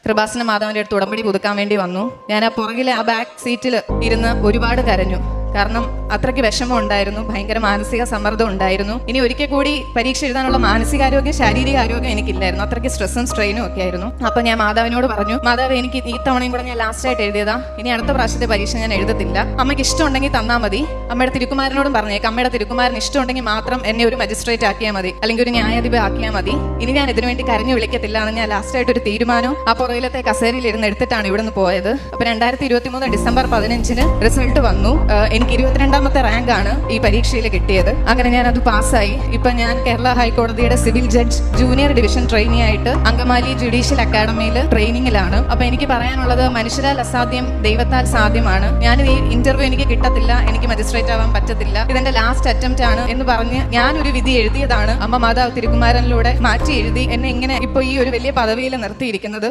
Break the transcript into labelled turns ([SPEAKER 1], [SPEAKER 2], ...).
[SPEAKER 1] കൃപാസന മാതാവിൻ്റെ അടുത്ത് ഉടമ്പടി പുതുക്കാൻ വേണ്ടി വന്നു. ഞാൻ ആ പുറകിലെ ആ ബാക്ക് സീറ്റിൽ ഇരുന്ന് ഒരുപാട് കരഞ്ഞു. കാരണം അത്രയ്ക്ക് വിഷമം ഉണ്ടായിരുന്നു, ഭയങ്കര മാനസിക സമ്മർദ്ദം ഉണ്ടായിരുന്നു. ഇനി ഒരിക്കൽ കൂടി പരീക്ഷ എഴുതാനുള്ള മാനസികാരോഗ്യം ശാരീരികാരോഗ്യം എനിക്കില്ലായിരുന്നു. അത്രയ്ക്ക് സ്ട്രെസ്സും സ്ട്രെയിനും ഒക്കെ ആയിരുന്നു. അപ്പൊ ഞാൻ മാതാവിനോട് പറഞ്ഞു, മാതാവ് എനിക്ക് ഈ തവണയും കൂടെ ഞാൻ ലാസ്റ്റ് ആയിട്ട് എഴുതിയതാ, ഇനി അടുത്ത പ്രാവശ്യത്തെ പരീക്ഷ ഞാൻ എഴുതത്തില്ല. അമ്മയ്ക്ക് ഇഷ്ടമുണ്ടെങ്കിൽ തന്നാൽ മതി. അമ്മയുടെ തിരുക്കുമാരനോടും പറഞ്ഞേക്കാം, അമ്മയുടെ തിരുക്കുമാരൻ ഇഷ്ടമുണ്ടെങ്കിൽ മാത്രം എന്നെ ഒരു മജിസ്ട്രേറ്റ് ആക്കിയാൽ മതി, അല്ലെങ്കിൽ ഒരു ന്യായാധിപ ആക്കിയാൽ മതി. ഇനി ഞാൻ ഇതിനുവേണ്ടി കരഞ്ഞു വിളിക്കത്തില്ല എന്ന് ഞാൻ ലാസ്റ്റ് ആയിട്ട് ഒരു തീരുമാനം ആ പുറകിലത്തെ കസേരയിൽ ഇരുന്ന് എടുത്തിട്ടാണ് ഇവിടുന്ന് പോയത്. അപ്പൊ 2023 ഡിസംബർ 15 റിസൾട്ട് വന്നു. എനിക്ക് 22ാമത്തെ റാങ്ക് ആണ് ഈ പരീക്ഷയിൽ കിട്ടിയത്. അങ്ങനെ ഞാൻ അത് പാസ്സായി. ഇപ്പൊ ഞാൻ കേരള ഹൈക്കോടതിയുടെ civil judge junior division trainee ആയിട്ട് അങ്കമാലി ജുഡീഷ്യൽ അക്കാഡമിയിൽ ട്രെയിനിങ്ങിലാണ്. അപ്പൊ എനിക്ക് പറയാനുള്ളത്, മനുഷ്യരാൽ അസാധ്യം ദൈവത്താൽ സാധ്യമാണ്. ഞാൻ ഈ ഇന്റർവ്യൂ എനിക്ക് കിട്ടത്തില്ല, എനിക്ക് മജിസ്ട്രേറ്റ് ആവാൻ പറ്റത്തില്ല, ഇതെന്റെ ലാസ്റ്റ് അറ്റംപ്റ്റ് ആണ് എന്ന് പറഞ്ഞ് ഞാനൊരു വിധി എഴുതിയതാണ്. അമ്മ മാതാവ് തിരുക്കുമാരനിലൂടെ മാറ്റി എഴുതി എന്നെ ഇങ്ങനെ ഇപ്പൊ ഈ ഒരു വലിയ പദവിയിൽ നിർത്തിയിരിക്കുന്നത്.